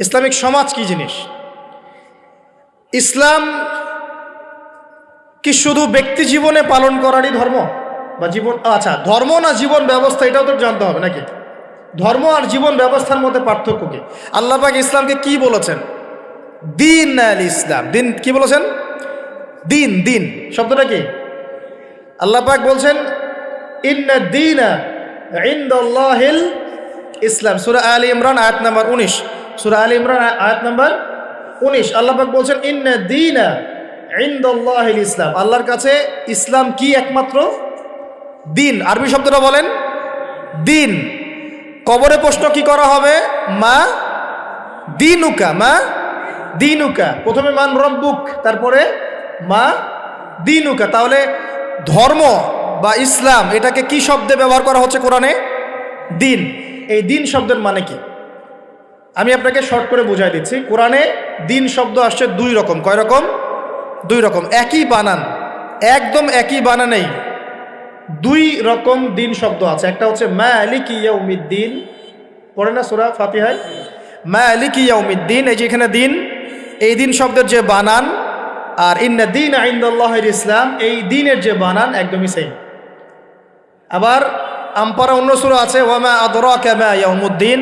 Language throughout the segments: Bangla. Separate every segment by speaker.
Speaker 1: ইসলামিক সমাজ কি জিনিস? ইসলাম কি শুধু ব্যক্তি জীবনে পালন করারই ধর্ম বা জীবন, আচ্ছা ধর্ম না জীবন ব্যবস্থা, এটাও তো জানতে হবে নাকি? ধর্ম আর জীবন ব্যবস্থার মধ্যে পার্থক্য কি? আল্লাহ পাক ইসলামকে কি বলেছেন? দিন আল ইসলাম। দিন কি বলেছেন? দিন। দিন শব্দটা কি? আল্লাহ পাক বলছেন ইন্না দীনা ইনদাল্লাহিল ইসলাম। সূরা আলী ইমরান আয়াত নাম্বার 19। সূরা আলী ইমরান আয়াত নাম্বার 19 আল্লাহ পাক বলছেন ইন্না দীনা ইনদাল্লাহিল ইসলাম। আল্লাহর কাছে ইসলাম কি? একমাত্র দিন। আরবি শব্দটা বলেন দিন। কবরে প্রশ্ন কি করা হবে? মা দিনুকা, মা দিনুকা। প্রথমে মান রব্বুক, তারপরে মা দিনুকা। তাহলে ধর্ম বা ইসলাম এটাকে কি শব্দে ব্যবহার করা হচ্ছে কোরআনে? দিন। এই দিন শব্দের মানে কি আমি আপনাকে শর্ট করে বুঝাই দিচ্ছি। কোরআনে দিন শব্দ আসছে দুই রকম। কয় রকম? দুই রকম। একই বানান, একদম একই বানানেই দুই রকম দিন শব্দ আছে। একটা হচ্ছে মালিকি ইয়াউমিদ্দিন, পড়ে না সূরা ফাতিহায় মালিকি ইয়াউমিদ্দিন। এই যে এখানে দিন, এই দিন শব্দের যে বানান আর ইন্না দীনা ইনদাল্লাহিল ইসলাম, এই দিনের যে বানান একদমই সেম। আবার আমপারা অন্য সূরা আছে ওয়ামা আদরাকা মা ইয়াউমুদ্দিন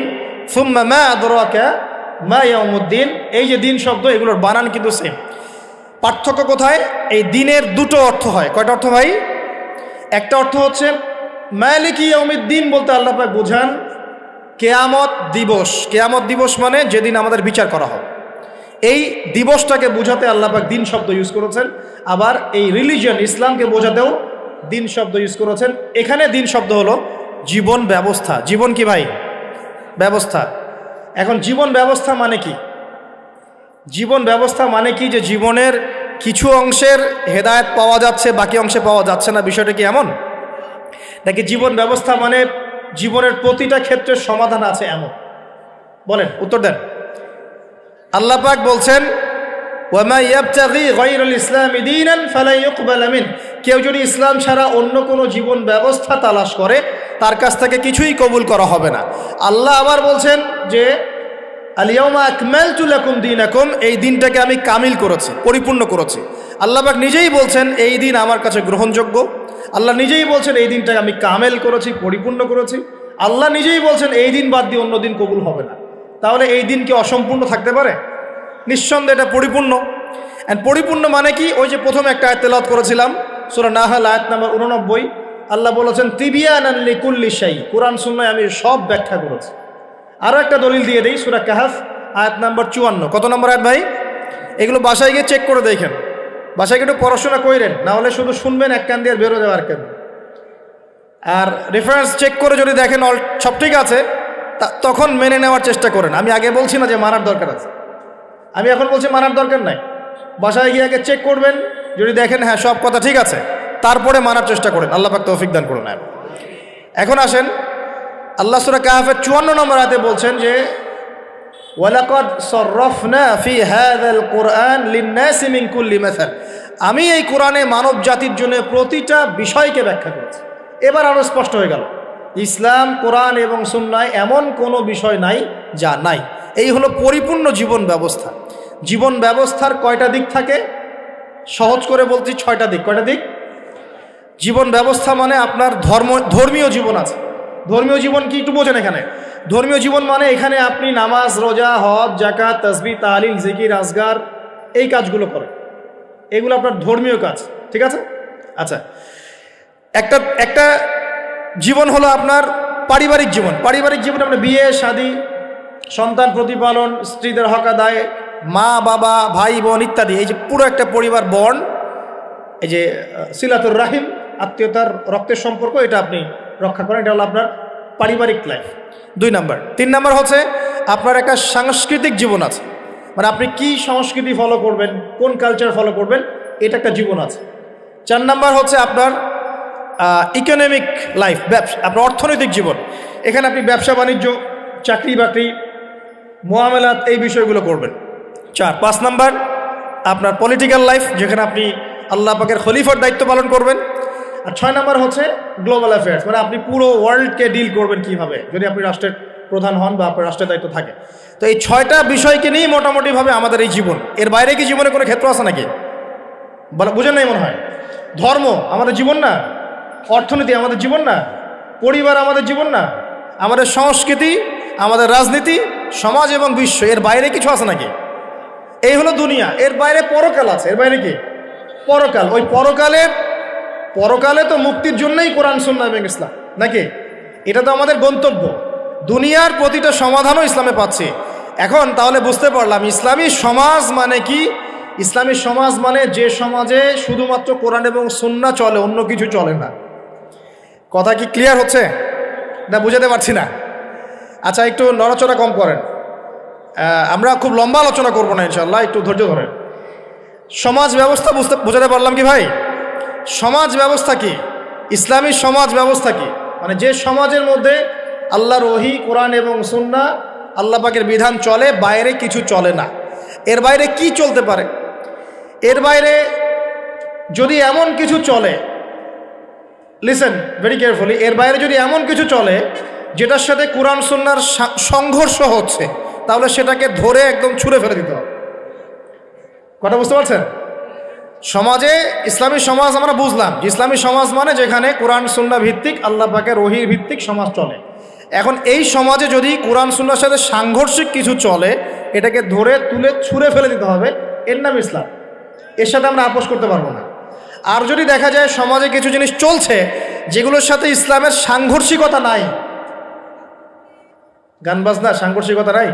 Speaker 1: সুম্মা মা আদরাকা মা ইয়াউমুদ্দিন। এই যে দিন শব্দ, এগুলোর বানান কিন্তু সেম। পার্থক্য কোথায়? এই দিনের দুটো অর্থ হয়। কয়টা অর্থ ভাই? একটা অর্থ হচ্ছে মালিকি ইয়াউমিদ্দিন বলতে আল্লাহ পাক বোঝান কিয়ামত দিবস। কিয়ামত দিবস মানে যেদিন আমাদের বিচার করা হবে, এই দিবসটাকে বোঝাতে আল্লাহ পাক দিন শব্দ ইউজ করেছেন। আবার এই রিলিজিয়ন ইসলামকে বোঝাতেও দিন শব্দ ইউজ করেছেন। এখানে দিন শব্দ হলো জীবন ব্যবস্থা। জীবন কি ভাই? ব্যবস্থা। এখন জীবন ব্যবস্থা মানে কি? জীবন ব্যবস্থা মানে কি যে জীবনের কিছু অংশের হেদায়েত পাওয়া যাচ্ছে, বাকি অংশে পাওয়া যাচ্ছে না, বিষয়টা কি এমন? নাকি জীবন ব্যবস্থা মানে জীবনের প্রতিটা ক্ষেত্রের সমাধান আছে এমন? বলেন, উত্তর দেন। আল্লাহ পাক বলছেন ওয়ামা ইয়াবতাগি গায়রাল ইসলামি দীনান ফালা ইউকবালা মিন। কেউ যদি ইসলাম ছাড়া অন্য কোনো জীবন ব্যবস্থা তালাশ করে, তার কাছ থেকে কিছুই কবুল করা হবে না। আল্লাহ আবার বলছেন যে আল ইয়াউমা আকমালতু লাকুম দীনাকুম, এই দিনটাকে আমি কামিল করেছি, পরিপূর্ণ করেছি। আল্লাহ পাক নিজেই বলছেন এই দিন আমার কাছে গ্রহণযোগ্য। আল্লাহ নিজেই বলছেন এই দিনটাকে আমি কামেল করেছি, পরিপূর্ণ করেছি। আল্লাহ নিজেই বলছেন এই দিন বাদ দিয়ে অন্য দিন কবুল হবে না। তাহলে এই দিন কি অসম্পূর্ণ থাকতে পারে? নিঃসন্দেহে এটা পরিপূর্ণ। অ্যান্ড পরিপূর্ণ মানে কি? ওই যে প্রথমে একটা আয়াত তেলাওয়াত করেছিলাম সূরা নাহল আয়াত নাম্বার 89। আল্লাহ বলেছেন তিবিয়ানান লিকুল্লি শাই। কোরআন সুন্নাহয় আমি সব ব্যাখ্যা করেছি। আরও একটা দলিল দিয়ে দিই, সূরা কাহফ আয়াত নাম্বার 54। কত নম্বর আয়াত ভাই? এগুলো বাসায় গিয়ে চেক করে দেখেন, বাসায় গিয়ে একটু পড়াশোনা করেন, না হলে শুধু শুনবেন এক কান দিয়ে বেরো দেওয়ার কেন। আর রেফারেন্স চেক করে যদি দেখেন সব ঠিক আছে, তখন মেনে নেওয়ার চেষ্টা করেন। আমি আগে বলছি না যে মানার দরকার আছে, আমি এখন বলছি মানার দরকার নাই। বাসায় গিয়ে আগে চেক করবেন, যদি দেখেন হ্যাঁ সব কথা ঠিক আছে, তারপরে মানার চেষ্টা করেন। আল্লাহ পাক তৌফিক দান করুন। এখন আসেন, আল্লাহ সূরা কাহফের 54 নম্বর আয়াতে বলছেন যে ওয়ালাকাদ সাররাফনা ফি হাযাল কুরআন লিন-নাসি মিন কুল্লি মাসাল। আমি এই কোরআনে মানব জাতির জন্য প্রতিটা বিষয়কে ব্যাখ্যা করেছি। এবার আরো স্পষ্ট হয়ে গেল ইসলাম, কোরআন এবং সুন্নাহয় এমন কোনো বিষয় নাই যা নাই। এই হলো পরিপূর্ণ জীবন ব্যবস্থা। জীবন ব্যবস্থার কয়টা দিক থাকে? সহজ করে বলছি 6টা দিক। কয়টা দিক? জীবন ব্যবস্থা মানে আপনার ধর্মীয় জীবন আছে। ধর্মীয় জীবন কি একটু বোঝেন এখানে? ধর্মীয় জীবন মানে এখানে আপনি নামাজ, রোজা, হজ, যাকাত, তাসবিহ, তাহলিল, জিকির, আজগার, এই কাজগুলো করেন। এগুলো আপনার ধর্মীয় কাজ, ঠিক আছে? আচ্ছা, একটা জীবন হলো আপনার পারিবারিক জীবন। পারিবারিক জীবন আপনার বিয়ে, শাদী, সন্তান প্রতিপালন, স্ত্রীদের হক আদায়, মা বাবা, ভাই বোন ইত্যাদি। এই যে পুরো একটা পরিবার বন্ড, এই যে সিলাতুর রাহিম, আত্মীয়তার রক্তের সম্পর্ক, এটা আপনি রক্ষা করেন। এটা হলো আপনার পারিবারিক লাইফ। 2 নাম্বার। 3 নাম্বার হচ্ছে আপনার একটা সাংস্কৃতিক জীবন আছে, মানে আপনি কি সংস্কৃতি ফলো করবেন, কোন কালচার ফলো করবেন, এটা একটা জীবন আছে। 4 নাম্বার হচ্ছে আপনার ইকোনমিক লাইফ, ব্যবসা, আপনার অর্থনৈতিক জীবন। এখানে আপনি ব্যবসা বাণিজ্য, চাকরি বাকরি, মুআমালাত, এই বিষয়গুলো করবেন। 5 নাম্বার আপনার পলিটিক্যাল লাইফ, যেখানে আপনি আল্লাহ পাকের খলিফার দায়িত্ব পালন করবেন। আর 6 নাম্বার হচ্ছে গ্লোবাল অ্যাফেয়ার্স, মানে আপনি পুরো ওয়ার্ল্ডকে ডিল করবেন কিভাবে, যদি আপনি রাষ্ট্রের প্রধান হন বা আপনার রাষ্ট্রের দায়িত্ব থাকে। তো এই 6টা বিষয়কে নিয়েই মোটামুটিভাবে আমাদের এই জীবন। এর বাইরে কি জীবনে কোনো ক্ষেত্র আছে নাকি? বুঝেন নাই মনে হয়? ধর্ম আমাদের জীবন না, অর্থনীতি আমাদের জীবন না, পরিবার আমাদের জীবন না, আমাদের সংস্কৃতি, আমাদের রাজনীতি, সমাজ এবং বিশ্ব, এর বাইরে কিছু আছে নাকি? এই হলো দুনিয়া। এর বাইরে পরকাল আছে। এর বাইরে কি? পরকাল। ওই পরকালে তো মুক্তির জন্যই কোরআন সুন্নাহ এবং ইসলাম, নাকি? এটা তো আমাদের গন্তব্য। দুনিয়ার প্রতিটা সমাধানও ইসলামে পাচ্ছি। এখন তাহলে বুঝতে পারলাম ইসলামী সমাজ মানে কি। ইসলামী সমাজ মানে যে সমাজে শুধুমাত্র কোরআন এবং সুন্নাহ চলে, অন্য কিছু চলে না। কথা কি ক্লিয়ার হচ্ছে না? বুঝাতে পারছি না? আচ্ছা, একটু নড়াচড়া কম করেন। আমরা খুব লম্বা আলোচনা করবো না ইনশাল্লাহ, একটু ধৈর্য ধরেন। সমাজ ব্যবস্থা বুঝাতে পারলাম কি ভাই? সমাজ ব্যবস্থা কি? ইসলামী সমাজ ব্যবস্থা কি? মানে যে সমাজের মধ্যে আল্লাহর ওহী, কোরআন এবং সুন্নাহ, আল্লাহ পাকের বিধান চলে, বাইরে কিছু চলে না। এর বাইরে কি চলতে পারে? এর বাইরে যদি এমন কিছু চলে, লিসেন ভেরি কেয়ারফুলি, এর বাইরে যদি এমন কিছু চলে যেটার সাথে কোরআন সুন্নাহর সংঘর্ষ হচ্ছে, তাহলে সেটাকে ধরে একদম ছুঁড়ে ফেলে দিতে হবে। কথা বুঝতে পারছেন? সমাজে ইসলামী সমাজ আমরা বুঝলাম যে ইসলামী সমাজ মানে যেখানে কোরআন সুন্নাহ ভিত্তিক, আল্লাহ পাকের ওহী ভিত্তিক সমাজ চলে। এখন এই সমাজে যদি কোরআন সুন্নাহর সাথে সাংঘর্ষিক কিছু চলে, এটাকে ধরে তুলে ছুঁড়ে ফেলে দিতে হবে। এর নাম ইসলাম। এর সাথে আমরা আপোষ করতে পারবো না। আর যদি দেখা যায় সমাজে কিছু জিনিস চলছে যেগুলোর সাথে ইসলামের সাংঘর্ষিকতা নাই, গান বাজনা সাংঘর্ষিকতা নাই,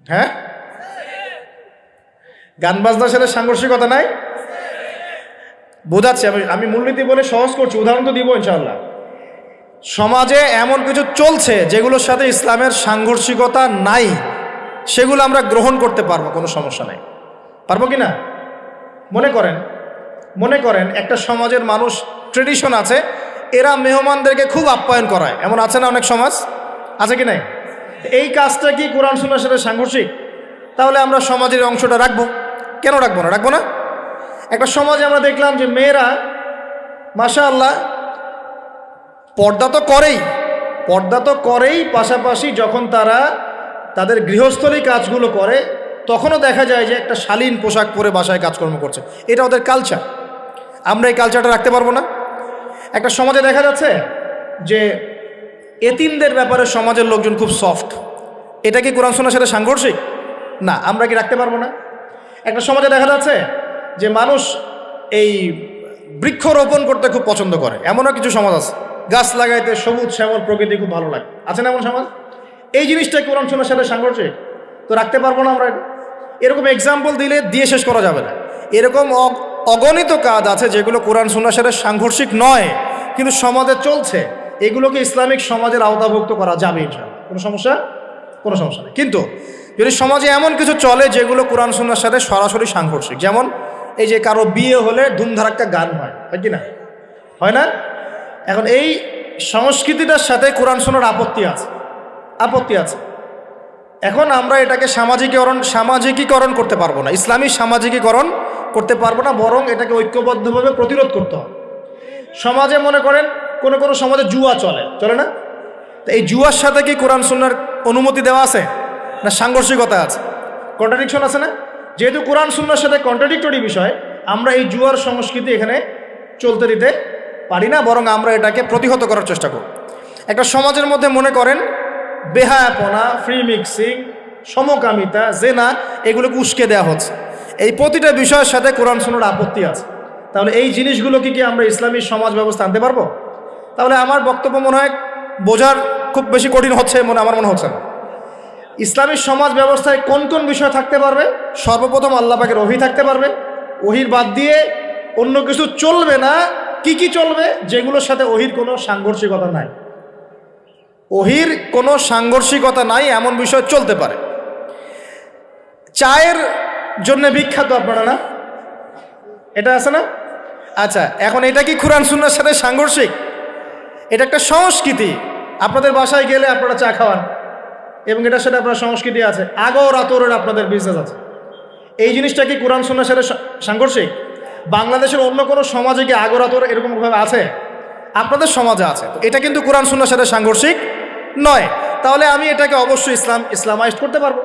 Speaker 1: হ্যাঁ, গান বাজনার সাথে সাংঘর্ষিকতা নাই, বোঝাচ্ছি আমি মূলনীতি বলে সহজ করছি, উদাহরণ তো দিব ইনশাআল্লাহ। সমাজে এমন কিছু চলছে যেগুলোর সাথে ইসলামের সাংঘর্ষিকতা নাই, সেগুলো আমরা গ্রহণ করতে পারবো, কোনো সমস্যা নাই। পারবো কি না? মনে করেন একটা সমাজের মানুষ, ট্রেডিশন আছে, এরা মেহমানদেরকে খুব আপ্যায়ন করায়, এমন আছে না অনেক সমাজ? আছে কি নাই? এই কাজটা কি কোরআন সুন্নাহর সাথে সাংঘর্ষিক? তাহলে আমরা সমাজের অংশটা রাখবো কেন? রাখবো না। একটা সমাজে আমরা দেখলাম যে মেয়েরা মাশাআল্লাহ পর্দা তো করেই, পাশাপাশি যখন তারা তাদের গৃহস্থলী কাজগুলো করে, তখনও দেখা যায় যে একটা শালীন পোশাক পরে বাসায় কাজকর্ম করছে। এটা ওদের কালচার। আমরা এই কালচারটা রাখতে পারবো না। একটা সমাজে দেখা যাচ্ছে যে এতিমদের ব্যাপারে সমাজের লোকজন খুব সফট। এটা কি কোরআন সুন্নাহর সাথে সাংঘর্ষিক? না। আমরা কি রাখতে পারবো না? একটা সমাজে দেখা যাচ্ছে যে মানুষ এই বৃক্ষরোপণ করতে খুব পছন্দ করে, এমনও কিছু সমাজ আছে, গাছ লাগাইতে সবুজ শ্যামল প্রকৃতি খুব ভালো লাগে, আছে না এমন সমাজ? এই জিনিসটা কোরআন সুন্নাহর সাথে সাংঘর্ষিক? তো রাখতে পারবো না আমরা। এরকম এক্সাম্পল দিয়ে শেষ করা যাবে না। এরকম অগণিত কাজ আছে যেগুলো কোরআন সুন্নাহর সাথে সাংঘর্ষিক নয়, কিন্তু সমাজে চলছে। এগুলোকে ইসলামিক সমাজের আওতাভুক্ত করা যাবে ইনশাআল্লাহ, কোনো সমস্যা নেই। কিন্তু যদি সমাজে এমন কিছু চলে যেগুলো কোরআন সুন্নাহর সাথে সরাসরি সাংঘর্ষিক, যেমন এই যে কারো বিয়ে হলে ধুমধারাক্কা গান হয় কি না? হয় না? এখন এই সংস্কৃতিটার সাথে কোরআন সুন্নাহর আপত্তি আছে। এখন আমরা এটাকে সামাজিকীকরণ করতে পারবো না, ইসলামী সামাজিকীকরণ করতে পারবো না, বরং এটাকে ঐক্যবদ্ধভাবে প্রতিরোধ করতে হবে। সমাজে মনে করেন কোনো সমাজে জুয়া চলে না? তো এই জুয়ার সাথে কি কোরআন সুন্নাহর অনুমতি দেওয়া আছে না সাংঘর্ষিকতা আছে? কন্ট্রাডিকশন আছে না? যেহেতু কোরআন সুন্নাহর সাথে কন্ট্রাডিক্টরি বিষয়, আমরা এই জুয়ার সংস্কৃতি এখানে চলতে দিতে পারি না, বরং আমরা এটাকে প্রতিহত করার চেষ্টা করব। একটা সমাজের মধ্যে মনে করেন বেহায়াপনা, ফ্রি মিক্সিং, সমকামিতা, জেনা, এগুলোকে উস্কে দেওয়া হচ্ছে। এই প্রতিটা বিষয়ের সাথে কোরআন সুন্নাহর আপত্তি আছে। তাহলে এই জিনিসগুলোকে কি আমরা ইসলামী সমাজ ব্যবস্থা আনতে পারবো? তাহলে আমার বক্তব্য মনে হয় বোঝার খুব বেশি কঠিন হচ্ছে আমার মনে হচ্ছে না। ইসলামী সমাজ ব্যবস্থায় কোন কোন বিষয় থাকতে পারবে? সর্বপ্রথম আল্লাহ পাকের ওহী থাকতে পারবে। ওহীর বাদ দিয়ে অন্য কিছু চলবে না। কি চলবে? যেগুলোর সাথে ওহীর কোনো সাংঘর্ষিকতা নাই। ওহীর কোনো সাংঘর্ষিকতা নাই এমন বিষয় চলতে পারে। চায়ের জন্য বিখ্যাত আপনারা না? এটা আছে না? আচ্ছা, এখন এটা কি কোরআন সুন্নাহর সাথে সাংঘর্ষিক? এটা একটা সংস্কৃতি। আপনাদের বাসায় গেলে আপনারা চা খাওয়ান এবং এটার সাথে আপনার সংস্কৃতি আছে, আগর আতরের আপনাদের বিজনেস আছে। এই জিনিসটা কি কোরআন সুন্নাহর সাথে সাংঘর্ষিক? বাংলাদেশের অন্য কোনো সমাজে কি আগর আতর এরকমভাবে আছে? আপনাদের সমাজে আছে। এটা কিন্তু কোরআন সুন্নাহর সাথে সাংঘর্ষিক নয়। তাহলে আমি এটাকে অবশ্যই ইসলামাইজড করতে পারবো,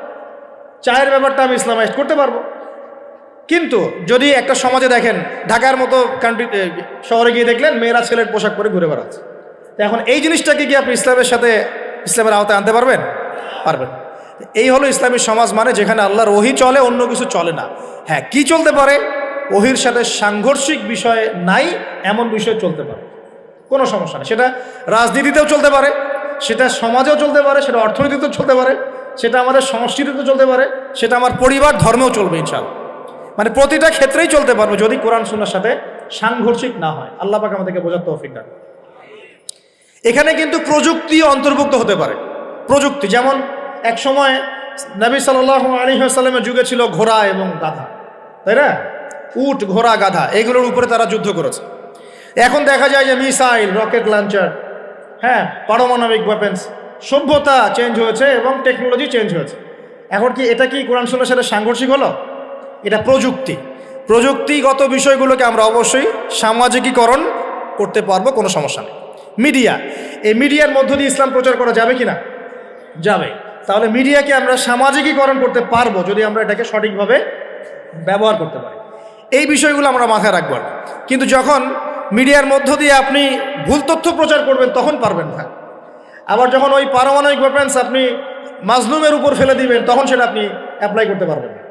Speaker 1: চায়ের ব্যাপারটা আমি ইসলামাইজড করতে পারবো। কিন্তু যদি একটা সমাজে দেখেন, ঢাকার মতো কান্ট্রি শহরে গিয়ে দেখলেন মেয়েরা ছেলের পোশাক পরে ঘুরে বেড়াচ্ছে, তো এখন এই জিনিসটাকে কি আপনি ইসলামের সাথে, ইসলামের আওতায় আনতে পারবেন? পারবেন। এই হলো ইসলামী সমাজ, মানে যেখানে আল্লাহর ওহী চলে, অন্য কিছু চলে না। হ্যাঁ, কি চলতে পারে? ওহীর সাথে সাংঘর্ষিক বিষয় নাই এমন বিষয় চলতে পারে, কোনো সমস্যা নেই। সেটা রাজনীতিতেও চলতে পারে, সেটা সমাজেও চলতে পারে, সেটা অর্থনীতিতেও চলতে পারে, সেটা আমাদের সংস্কৃতিতেও চলতে পারে, সেটা আমার পরিবার ধর্মেও চলবে ইনশাআল্লাহ। মানে প্রতিটা ক্ষেত্রেই চলতে পারবে যদি কোরআন সুন্নাহর সাথে সাংঘর্ষিক না হয়। আল্লাহ পাক আমাদেরকে বোঝার তৌফিক দান। এখানে কিন্তু প্রযুক্তি অন্তর্ভুক্ত হতে পারে। প্রযুক্তি যেমন এক সময় নবী সাল্লাল্লাহু আলাইহি ওয়াসাল্লামের যুগে ছিল ঘোড়া এবং গাধা, তাই না? উট, ঘোড়া, গাধা, এগুলোর উপরে তারা যুদ্ধ করেছে। এখন দেখা যায় যে মিসাইল, রকেট লঞ্চার, হ্যাঁ, পারমাণবিক ওয়েপেন্স, সভ্যতা চেঞ্জ হয়েছে এবং টেকনোলজি চেঞ্জ হয়েছে। এখন কি এটা কি কোরআন সুন্নাহর সাথে সাংঘর্ষিক হলো? এটা প্রযুক্তি। প্রযুক্তিগত বিষয়গুলোকে আমরা অবশ্যই সামাজিকীকরণ করতে পারবো, কোনো সমস্যা নেই। মিডিয়া, এই মিডিয়ার মধ্য দিয়ে ইসলাম প্রচার করা যাবে কি না? যাবে। তাহলে মিডিয়াকে আমরা সামাজিকীকরণ করতে পারবো যদি আমরা এটাকে সঠিকভাবে ব্যবহার করতে পারি। এই বিষয়গুলো আমরা মাথায় রাখবো। কিন্তু যখন মিডিয়ার মধ্য দিয়ে আপনি ভুল তথ্য প্রচার করবেন তখন পারবেন না। আবার যখন ওই পারমাণবিক ওয়েপেন্স আপনি মাজলুমের উপর ফেলে দিবেন তখন সেটা আপনি অ্যাপ্লাই করতে পারবেন না।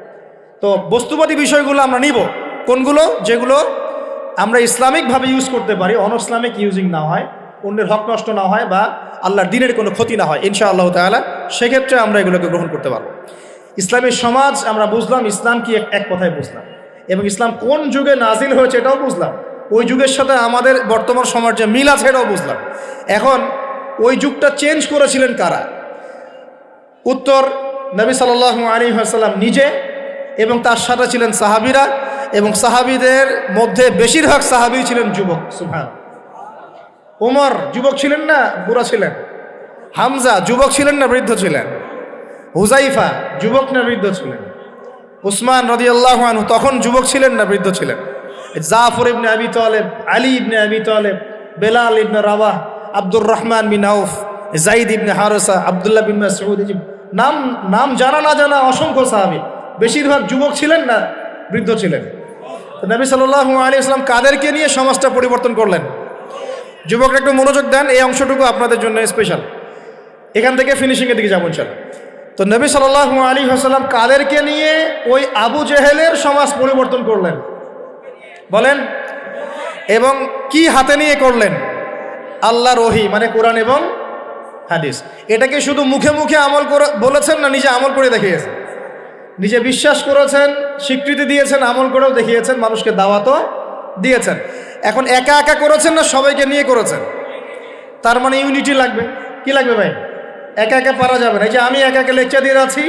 Speaker 1: তো বস্তুবাদী বিষয়গুলো আমরা নিব, কোনগুলো? যেগুলো আমরা ইসলামিকভাবে ইউজ করতে পারি, অন ইসলামিক ইউজিং না হয়, অন্যের হক নষ্ট না হয়, বা আল্লাহর দ্বীনের কোনো ক্ষতি না হয় ইনশাআল্লাহ তাআলা, সেক্ষেত্রে আমরা এগুলোকে গ্রহণ করতে পারবো। ইসলামী সমাজ আমরা বুঝলাম, ইসলাম কি এক কথায় বুঝলাম, এবং ইসলাম কোন যুগে নাজিল হয়েছে এটাও বুঝলাম, ওই যুগের সাথে আমাদের বর্তমান সমাজে মিল আছে এটাও বুঝলাম। এখন ওই যুগটা চেঞ্জ করেছিলেন কারা? উত্তর, নবী সাল্লাল্লাহু আলাইহি ওয়াসাল্লাম নিজে, এবং তার সাথে ছিলেন সাহাবীরা, এবং সাহাবীদের মধ্যে বেশিরভাগ সাহাবী ছিলেন যুবক। সুবহান। ওমর যুবক ছিলেন না বুড়া ছিলেন? হামজা যুবক ছিলেন না বৃদ্ধ ছিলেন? হুজাইফা যুবক না বৃদ্ধ ছিলেন? উসমান রাদিয়াল্লাহু আনহু তখন যুবক ছিলেন না বৃদ্ধ ছিলেন? জাফর ইবনে আবি তালেব, আলী ইবনে আবি তালেব, বেলাল ইবনে রাওয়াহ, আব্দুর রহমান বিন আউফ, যায়েদ ইবনে হারেসা, আব্দুল্লাহ বিন মাসউদ, নাম জানা না জানা অসংখ্য সাহাবী, বেশিরভাগ যুবক ছিলেন না বৃদ্ধ ছিলেন? তো নবী সাল্লাল্লাহু আলাইহি ওয়াসাল্লাম কাদেরকে নিয়ে সমাজটা পরিবর্তন করলেন? যুবকরা একটু মনোযোগ দেন, এই অংশটুকু আপনাদের জন্য স্পেশাল। এখান থেকে ফিনিশিংয়ের দিকে যাবো ইনশাআল্লাহ। তো নবী সাল্লাল্লাহু আলাইহি ওয়াসাল্লাম কাদেরকে নিয়ে ওই আবু জেহেলের সমাজ পরিবর্তন করলেন বলেন? এবং কি হাতে নিয়ে করলেন? আল্লাহর ওহী, মানে কোরআন এবং হাদিস। এটাকে শুধু মুখে মুখে আমল করে বলেছেন না, নিজে আমল করে দেখিয়েছেন? নিজে বিশ্বাস করেছেন, স্বীকৃতি দিয়েছেন, আমল করেও দেখিয়েছেন, মানুষকে দাওয়াতও দিয়েছেন। এখন একা একা করেছেন না সবাইকে নিয়ে করেছেন? তার মানে ইউনিটি লাগবে। কি লাগবে ভাই? একা একা পারা যাবে না। এই যে আমি একা একা লেকচার দিয়ে যাচ্ছি,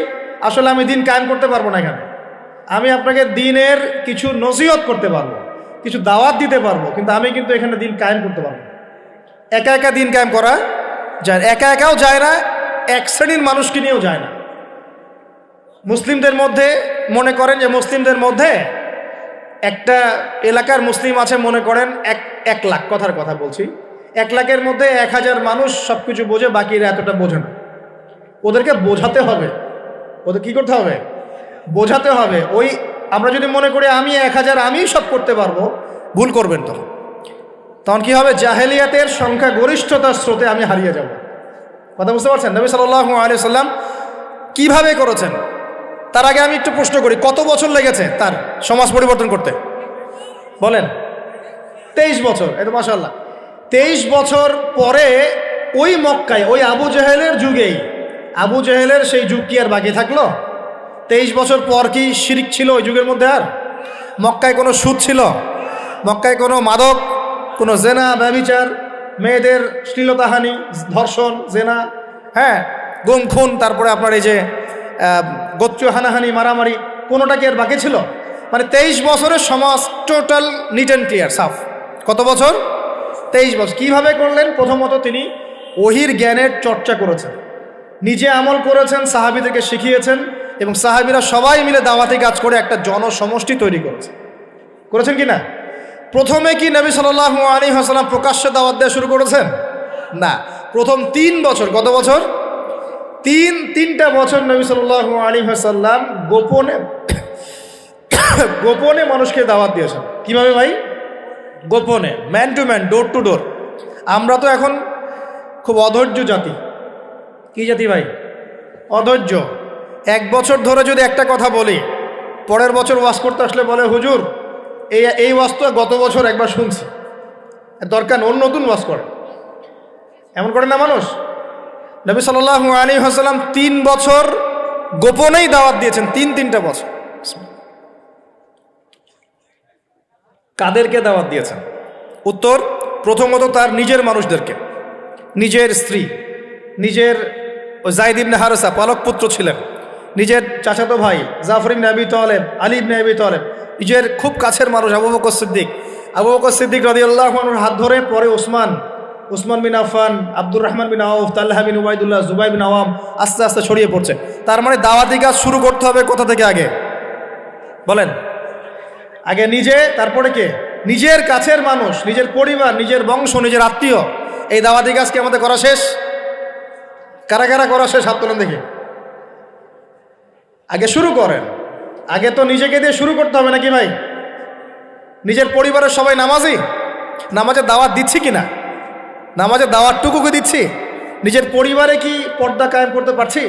Speaker 1: আসলে আমি দিন কায়েম করতে পারবো না। এখানে আমি আপনাকে দিনের কিছু নসিহত করতে পারবো, কিছু দাওয়াত দিতে পারবো, কিন্তু আমি কিন্তু এখানে দিন কায়েম করতে পারবো না। একা একা দিন কায়েম করা যায়, একা একাও যায় না, এক শ্রেণীর মানুষকে নিয়েও যায় না। মুসলিমদের মধ্যে মনে করেন যে মুসলিমদের মধ্যে একটা এলাকার মুসলিম আছে, মনে করেন 1 লাখ, কথার কথা বলছি, 1 লাখের মধ্যে 1000 মানুষ সব কিছু বোঝে, বাকিরা এতটা বোঝে না। ওদেরকে বোঝাতে হবে। ওদের কি করতে হবে? বোঝাতে হবে। ওই আমরা যদি মনে করি আমি 1000 আমি সব করতে পারবো, ভুল করবেন। তখন কি হবে? জাহেলিয়াতের সংখ্যা গরিষ্ঠতার স্রোতে আমি হারিয়ে যাব। কথা বুঝতে পারছেন? নবী সাল্লাল্লাহু আলাইহি ওয়াসাল্লাম কিভাবে করেছেন? তার আগে আমি একটু প্রশ্ন করি, কত বছর লেগেছে তার সমাজ পরিবর্তন করতে? বলেন। 23 বছর। এই তো মাশাআল্লাহ। 23 বছর পরে ওই মক্কায়, ওই আবু জেহেলের যুগেই, আবু জেহেলের সেই যুগ কি আর বাকি থাকলো? 23 বছর পর কি শিরক ছিল ওই যুগের মধ্যে? আর মক্কায় কোনো সুদ ছিল? মক্কায় কোনো মাদক, কোনো জেনা, ব্যভিচার, মেয়েদের শ্লীলতাহানি, ধর্ষণ, জেনা, হ্যাঁ, গুম খুন, তারপরে আপনার এই যে গোত্রীয় হানাহানি, মারামারি, কোনোটা কি আর বাকি ছিল? মানে 23 বছরের সমাজ টোটাল নিট অ্যান্ড ক্লিয়ার, সাফ। কত বছর? 23 বছর। কীভাবে করলেন? প্রথমত তিনি ওহির জ্ঞানের চর্চা করেছেন, নিজে আমল করেছেন, সাহাবীদেরকে শিখিয়েছেন, এবং সাহাবীরা সবাই মিলে দাওয়াতি কাজ করে একটা জনসমষ্টি তৈরি করেছেন কি না? প্রথমে কি নবী সাল্লাল্লাহু আলাইহি ওয়াসাল্লাম প্রকাশ্যে দাওয়াত দেওয়া শুরু করেছেন? না। প্রথম 3 বছর, কত বছর? তিনটা বছর নবী সাল্লাল্লাহু আলাইহি ওয়াসাল্লাম গোপনে গোপনে মানুষকে দাওয়াত দিয়েছেন। কিভাবে ভাই? গোপনে, man to man, door to door. আমরা তো এখন খুব অধৈর্য জাতি। কি জাতি ভাই? অধৈর্য। এক বছর ধরে যদি একটা কথা বলি, পরের বছর ওয়াজ করতে আসলে বলে হুজুর এই ওয়াজ তো গত বছর একবার শুনছি, দরকার অন্য নতুন ওয়াজ করে। এমন করে না মানুষ? নবী সাল্লাল্লাহু আলাইহি ওয়াসাল্লাম 3 বছর গোপনেই দাওয়াত দিয়েছেন, তিনটা বছর। কাদেরকে দাওয়াত দিয়েছেন? উত্তর, প্রথমত তার নিজের মানুষদেরকে, নিজের স্ত্রী, নিজের যায়েদ ইবনে হারেসা পালক পুত্র ছিলেন, নিজের চাচাতো ভাই জাফর ইবনে আবি তালেব, আলী ইবনে আবি তালেব, নিজের খুব কাছের মানুষ আবু বকর সিদ্দিক রাদিয়াল্লাহু আনহুর হাত ধরে পরে উসমান বিন আফফান, আব্দুর রহমান বিন আউফ, তালহা বিন উবাইদুল্লাহ, জুবাইর বিন আওয়াম, আস্তে আস্তে ছড়িয়ে পড়ছে। তার মানে দাওয়াতি কাজ শুরু করতে হবে কোথা থেকে? আগে বলেন। আগে নিজে, তারপরে কে? নিজের কাছের মানুষ, নিজের পরিবার, নিজের বংশ, নিজের আত্মীয়। এই দাওয়াতি কাজ কি আমাদের করা শেষ? কারা কারা করা শেষ? হাত তোলেন দেখি। আগে শুরু করেন। আগে তো নিজেকে দিয়ে শুরু করতে হবে নাকি ভাই? নিজের পরিবারের সবাই নামাজি, নামাজের দাওয়াত দিচ্ছি কিনা? নামাজের দাওয়াতটুকুকে দিচ্ছি? নিজের পরিবারে কি পর্দা কায়েম করতে পারছি?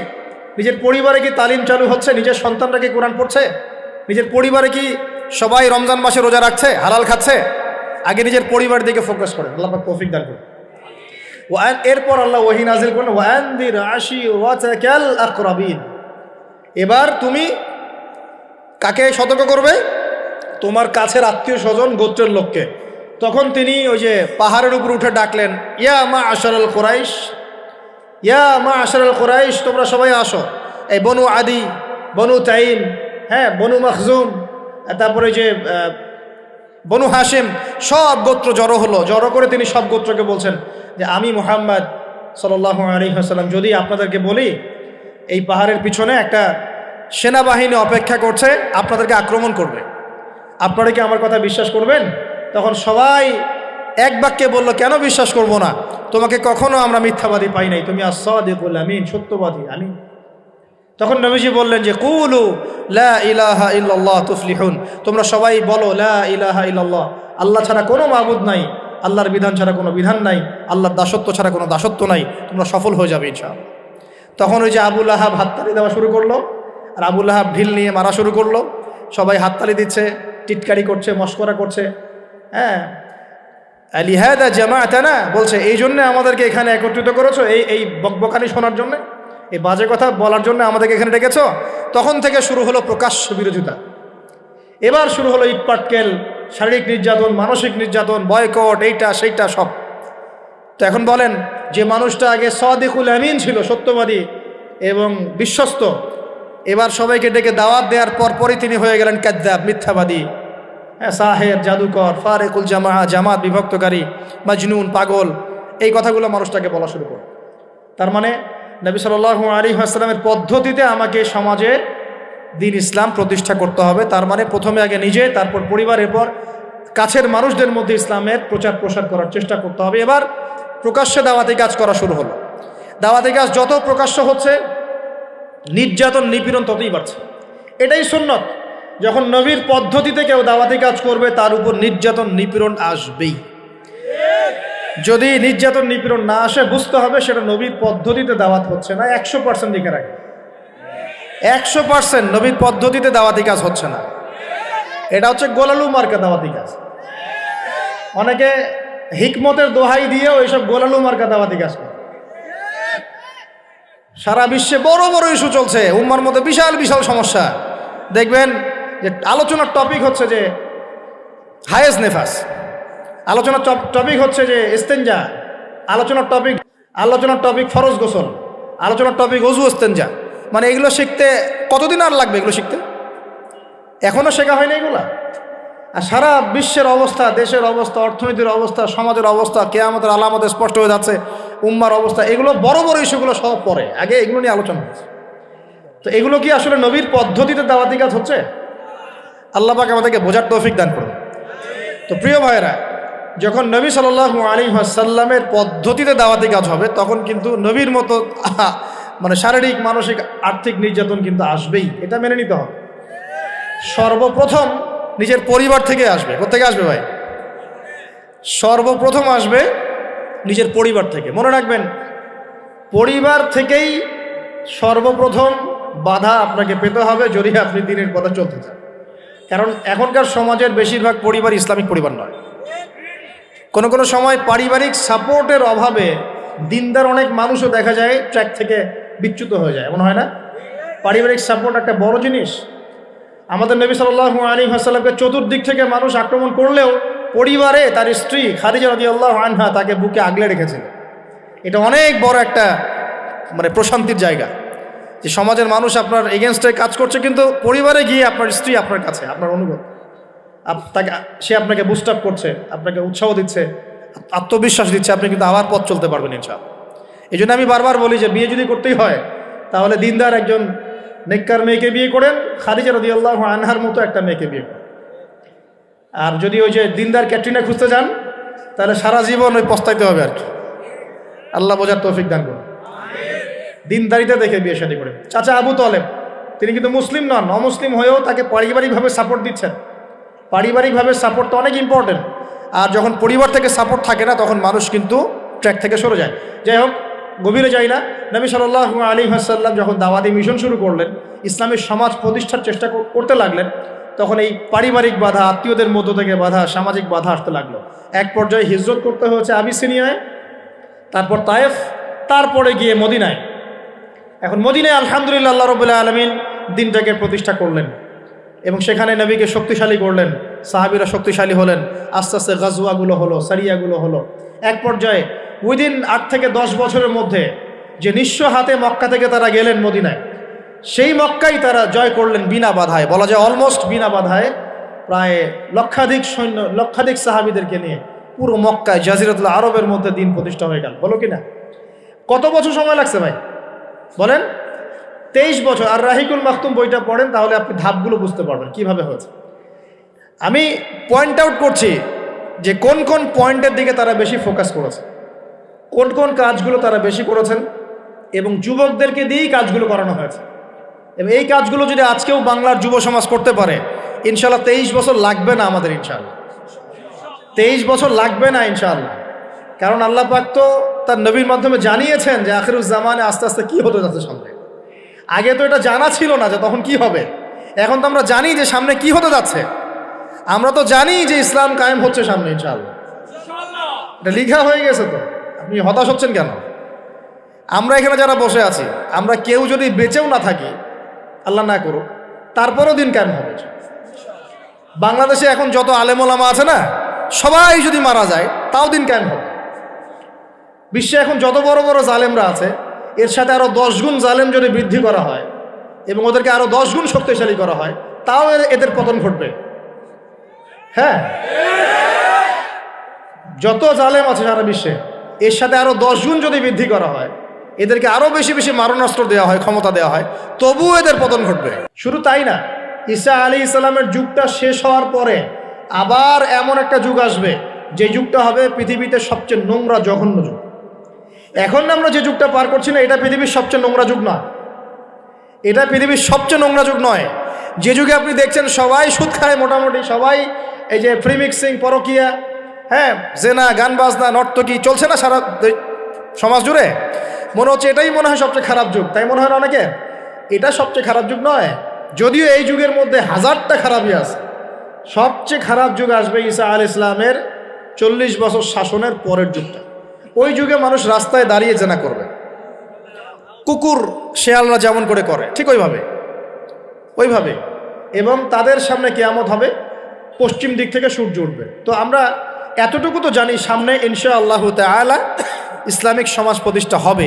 Speaker 1: নিজের পরিবারে কি তালিম চালু হচ্ছে? নিজের সন্তানরা কি কোরআন পড়ছে? নিজের পরিবারে কি সবাই রমজান মাসে রোজা রাখছে, হালাল খাচ্ছে? আগে নিজের পরিবার দিকে ফোকাস করেন। আল্লাহ পাক তৌফিক দান করুন। এরপর আল্লাহ ওহী নাযিল করেন, ওয়ানদির আশিরাতাকাল আকরাবিন। এবার তুমি কাকে সতর্ক করবে? তোমার কাছের আত্মীয় স্বজন, গোত্রের লোককে। তখন তিনি ওই যে পাহাড়ের উপর উঠে ডাকলেন, ইয়া মা'আশারাল কুরাইশ, ইয়া মা'আশারাল কুরাইশ, তোমরা সবাই আসো। এই বনু আদি, বনু তাইম, হ্যাঁ, বনু মখজুম, তারপরে যে বনু হাশিম, সব গোত্র জড়ো হলো। জড়ো করে তিনি সব গোত্রকে বলছেন যে আমি মুহাম্মদ সাল্লাল্লাহু আলাইহি ওয়াসাল্লাম যদি আপনাদেরকে বলি এই পাহাড়ের পিছনে একটা সেনাবাহিনী অপেক্ষা করছে, আপনাদেরকে আক্রমণ করবে, আপনারা কি আমার কথা বিশ্বাস করবেন? তখন সবাই এক বাক্যে বলল, কেন বিশ্বাস করব না? তোমাকে কখনো আমরা মিথ্যাবাদী পাই নাই, তুমি আস-সাদিকুল আমিন, সত্যবাদী আমিন। তখন নবীজি বললেন যে কুলু লা ইলাহা ইল্লাল্লাহ তুফলিহুন, তোমরা সবাই বলো লা ইলাহা ইল্লাল্লাহ, আল্লাহ ছাড়া কোনো মাবুদ নাই, আল্লাহর বিধান ছাড়া কোনো বিধান নাই, আল্লাহর দাসত্ব ছাড়া কোনো দাসত্ব নাই, তোমরা সফল হয়ে যাবে ইনশাআল্লাহ। তখন ওই যে আবু লাহাব হাততালি দেওয়া শুরু করলো, আর আবু লাহাব ঢিল নিয়ে মারা শুরু করলো। সবাই হাততালি দিচ্ছে, টিটকারি করছে, মস্করা করছে। হ্যাঁ, লিহাদা জামাআতানা, বলছে এই জন্য আমাদেরকে এখানে একত্রিত করেছো, এই বকবকানি শোনার জন্য, এই বাজে কথা বলার জন্য আমাদেরকে এখানে ডেকেছ। তখন থেকে শুরু হলো প্রকাশ্য বিরোধিতা। এবার শুরু হলো ইটপাটকেল, শারীরিক নির্যাতন, মানসিক নির্যাতন, বয়কট, এইটা সেইটা সব। তো এখন বলেন, যে মানুষটা আগে সাদিকুল আমিন ছিল, সত্যবাদী এবং বিশ্বস্ত, এবার সবাইকে ডেকে দাওয়াত দেওয়ার পরপরই তিনি হয়ে গেলেন কাযযাব, মিথ্যাবাদী, হ্যাঁ, সাহের, জাদুকর, ফারেকুল জামাত বিভক্তকারী, মাজনুন, পাগল, এই কথাগুলো মানুষটাকে বলা শুরু করে। তার মানে নবী সাল্লাল্লাহু আলাইহি ওয়াসাল্লামের পদ্ধতিতে আমাকে সমাজে দ্বীন ইসলাম প্রতিষ্ঠা করতে হবে। তার মানে প্রথমে আগে নিজে, তারপর পরিবার, এরপর কাছের মানুষদের মধ্যে ইসলামের প্রচার প্রসার করার চেষ্টা করতে হবে। এবার প্রকাশ্যে দাওয়াতি কাজ করা শুরু হলো। দাওয়াতি কাজ যত প্রকাশ্য হচ্ছে, নির্যাতন নিপীড়ন ততই বাড়ছে। এটাই সুন্নত। যখন নবীর পদ্ধতিতে কেউ দাওয়াতি কাজ করবে, তার উপর নির্যাতন নিপীড়ন আসবেই। যদি নির্যাতন নিপীড়ন না আসে, বুঝতে হবে সেটা নবীর পদ্ধতিতে দাওয়াত হচ্ছে না। 100% লিখে রাখে, 100% নবীর পদ্ধতিতে দাওয়াতি কাজ হচ্ছে না। এটা হচ্ছে গোলালু মার্কা দাওয়াতি কাজ। অনেকে হিকমতের দোহাই দিয়েও এইসব গোলালু মার্কা দাওয়াতি কাজ করে। সারা বিশ্বে বড় বড় ইস্যু চলছে, উম্মার মধ্যে বিশাল বিশাল সমস্যা। দেখবেন যে আলোচনার টপিক হচ্ছে যে হায়েজ নেফাস, আলোচনার টপিক হচ্ছে যে ইস্তেঞ্জা, আলোচনার টপিক ফরজ গোসল, আলোচনার টপিক ওযু ইস্তেঞ্জা। মানে এগুলো শিখতে কতদিন আর লাগবে? এগুলো শিখতে এখনও শেখা হয়নি এগুলা। আর সারা বিশ্বের অবস্থা, দেশের অবস্থা, অর্থনীতির অবস্থা, সমাজের অবস্থা, কিয়ামতের আলামত স্পষ্ট হয়ে যাচ্ছে, উম্মার অবস্থা, এগুলো বড় বড় ইস্যুগুলো সব পরে, আগে এগুলো নিয়ে আলোচনা হচ্ছে। তো এগুলো কি আসলে নবীর পদ্ধতিতে দাওয়াতি কাজ হচ্ছে? আল্লাহ পাক আমাদেরকে বোঝার তৌফিক দান করুন। তো প্রিয় ভাইয়েরা, যখন নবী সাল্লাল্লাহু আলাইহি ওয়াসাল্লামের পদ্ধতিতে দাওয়াতি কাজ হবে, তখন কিন্তু নবীর মতো মানে শারীরিক মানসিক আর্থিক নির্যাতন কিন্তু আসবেই, এটা মেনে নিতে হবে। সর্বপ্রথম নিজের পরিবার থেকে আসবে। কোথেকে আসবে ভাই? সর্বপ্রথম আসবে নিজের পরিবার থেকে। মনে রাখবেন, পরিবার থেকেই সর্বপ্রথম বাধা আপনাকে পেতে হবে যদি আপনি দিনের পথে চলতে চান। কারণ এখনকার সমাজের বেশিরভাগ পরিবার ইসলামিক পরিবার নয়। কোনো কোনো সময় পারিবারিক সাপোর্টের অভাবে দিনদার অনেক মানুষও দেখা যায় ট্র্যাক থেকে বিচ্যুত হয়ে যায়, এমন হয় না? পারিবারিক সাপোর্ট একটা বড় জিনিস। আমাদের নবী সাল্লাল্লাহু আলাইহি ওয়াসাল্লামকে চতুর্দিক থেকে মানুষ আক্রমণ করলেও পরিবারে তার স্ত্রী খাদিজা রাদিয়াল্লাহু আনহা তাকে বুকে আগলে রেখেছিল। এটা অনেক বড় একটা মানে প্রশান্তির জায়গা, যে সমাজের মানুষ আপনার এগেনস্টে কাজ করছে, কিন্তু পরিবারে গিয়ে আপনার স্ত্রী আপনার কাছে, আপনার অনুভব তাকে, সে আপনাকে বুস্ট আপ করছে, আপনাকে উৎসাহ দিচ্ছে, আত্মবিশ্বাস দিচ্ছে, আপনি কিন্তু আবার পথ চলতে পারবেন ইনশাআল্লাহ। এই জন্য আমি বারবার বলি যে বিয়ে যদি করতেই হয় তাহলে দিনদার একজন নেককার মেয়েকে বিয়ে করেন, খাদিজা রাদিয়াল্লাহু আনহার মতো একটা মেয়েকে বিয়ে করেন। আর যদি ওই যে দিনদার ক্যাটরিনা খুঁজতে যান তাহলে সারা জীবন ওই পস্তাইতে হবে আর কি। আল্লাহ বোঝার তৌফিক দান করুন। দিনদারিতা দেখে বিয়ে শাদী করে। চাচা আবু তালেব তিনি কিন্তু মুসলিম নন, অমুসলিম হয়েও তাকে পারিবারিকভাবে সাপোর্ট দিচ্ছেন। পারিবারিকভাবে সাপোর্ট তো অনেক ইম্পর্টেন্ট। আর যখন পরিবার থেকে সাপোর্ট থাকে না তখন মানুষ কিন্তু ট্র্যাক থেকে সরে যায়। যাই হোক, গভীরে যাই না। নবী সাল্লাল্লাহু আলাইহি ওয়াসাল্লাম যখন দাওয়াতি মিশন শুরু করলেন, ইসলামের সমাজ প্রতিষ্ঠার চেষ্টা করতে লাগলেন, তখন এই পারিবারিক বাধা, আত্মীয়দের মধ্য থেকে বাধা, সামাজিক বাধা আসতে লাগলো। এক পর্যায়ে হিজরত করতে হয়েছে আবিসিনিয়ায়, তারপর তায়েফ, তারপরে গিয়ে মদিনায়। এখন মদিনায় আলহামদুলিল্লাহ আল্লাহ রাব্বুল আলামিন দিনটাকে প্রতিষ্ঠা করলেন এবং সেখানে নবীকে শক্তিশালী করলেন, সাহাবীরা শক্তিশালী হলেন, আস্তে আস্তে গাজওয়াগুলো হলো, সারিয়াগুলো হলো। এক পর্যায়ে উইদিন 8 থেকে 10 বছরের মধ্যে যে নিঃস্ব হাতে মক্কা থেকে তারা গেলেন মদিনায়, সেই মক্কাই তারা জয় করলেন বিনা বাধায়, বলা যায় অলমোস্ট বিনা বাধায়। প্রায় লক্ষাধিক সৈন্য, লক্ষাধিক সাহাবীদেরকে নিয়ে পুরো মক্কায় জাজিরাতুল আরবের মধ্যে দিন প্রতিষ্ঠা হয়ে গেল। হলো কিনা? কত বছর সময় লাগছে ভাই বলেন? 23 বছর। আর রাহিকুল মাখতুম বইটা পড়েন তাহলে আপনি ধাপগুলো বুঝতে পারবেন কিভাবে হয়েছে। আমি পয়েন্ট আউট করছি যে কোন কোন পয়েন্টের দিকে তারা বেশি ফোকাস করেছে, কোন কোন কাজগুলো তারা বেশি করেছেন, এবং যুবকদেরকে দিয়েই কাজগুলো করানো হয়েছে। এবং এই কাজগুলো যদি আজকেও বাংলার যুব সমাজ করতে পারে, ইনশাআল্লাহ 23 বছর লাগবে না আমাদের, ইনশাআল্লাহ 23 বছর লাগবে না ইনশাআল্লাহ। কারণ আল্লাহ পাক তো তার নবীর মাধ্যমে জানিয়েছেন যে আখিরুজ জামানে আস্তে আস্তে কি হতে যাচ্ছে সামনে। আগে তো এটা জানা ছিল না যে তখন কি হবে। এখন তো আমরা জানি যে সামনে কি হতে যাচ্ছে। আমরা তো জানি যে ইসলাম কায়েম হচ্ছে সামনে ইনশাআল্লাহ, এটা লিখা হয়ে গেছে। তো আপনি হতাশ হচ্ছেন কেন? আমরা এখানে যারা বসে আছি, আমরা কেউ যদি বেঁচেও না থাকি, আল্লাহ না করুক, তারপরও দিন কায়েম হবে। বাংলাদেশে এখন যত আলেম ওলামা আছে না, সবাই যদি মারা যায় তাও দিন কায়েম হবে। বিশ্বে এখন যত বড় বড় জালেমরা আছে, এর সাথে আরো 10 গুণ জালেম যদি বৃদ্ধি করা হয় এবং ওদেরকে আরো 10 গুণ শক্তিশালী করা হয়, তাও এদের পতন ঘটবে। হ্যাঁ, যত জালেম আছে সারা বিশ্বে, এর সাথে আরো 10 গুণ যদি বৃদ্ধি করা হয়, এদেরকে আরো বেশি বেশি মারণাস্ত্র দেওয়া হয়, ক্ষমতা দেওয়া হয়, তবুও এদের পতন ঘটবে। শুধু তাই না, ঈসা আলাইহিস সালামের যুগটা শেষ হওয়ার পরে আবার এমন একটা যুগ আসবে, যে যুগটা হবে পৃথিবীতে সবচেয়ে নোংরা জঘন্য যুগ। এখন আমরা যে যুগটা পার করছি না, এটা পৃথিবীর সবচেয়ে নোংরা যুগ নয়। এটা পৃথিবীর সবচেয়ে নোংরা যুগ নয়। যে যুগে আপনি দেখছেন সবাই সুদ খায়, মোটামুটি সবাই এই যে ফ্রি মিক্সিং, পরকিয়া, হ্যাঁ, জেনা, গান বাজনা, নর্তকী চলছে না সারা সমাজ জুড়ে, মনে হচ্ছে এটাই মনে হয় সবচেয়ে খারাপ যুগ, তাই মনে হয় না অনেকে? এটা সবচেয়ে খারাপ যুগ নয়, যদিও এই যুগের মধ্যে হাজারটা খারাপই আছে। সবচেয়ে খারাপ যুগ আসবে ঈসা আলাইহিস সালামের 40 বছর শাসনের পরের যুগটা। ওই যুগে মানুষ রাস্তায় দাঁড়িয়ে জেনা করবে, কুকুর শেয়ালরা যেমন করে ঠিক ওইভাবে, এবং তাদের সামনে কিয়ামত হবে, পশ্চিম দিক থেকে সূর্য উঠবে। তো আমরা এতটুকু তো জানি, সামনে ইনশাআল্লাহু তাআলা ইসলামিক সমাজ প্রতিষ্ঠা হবে।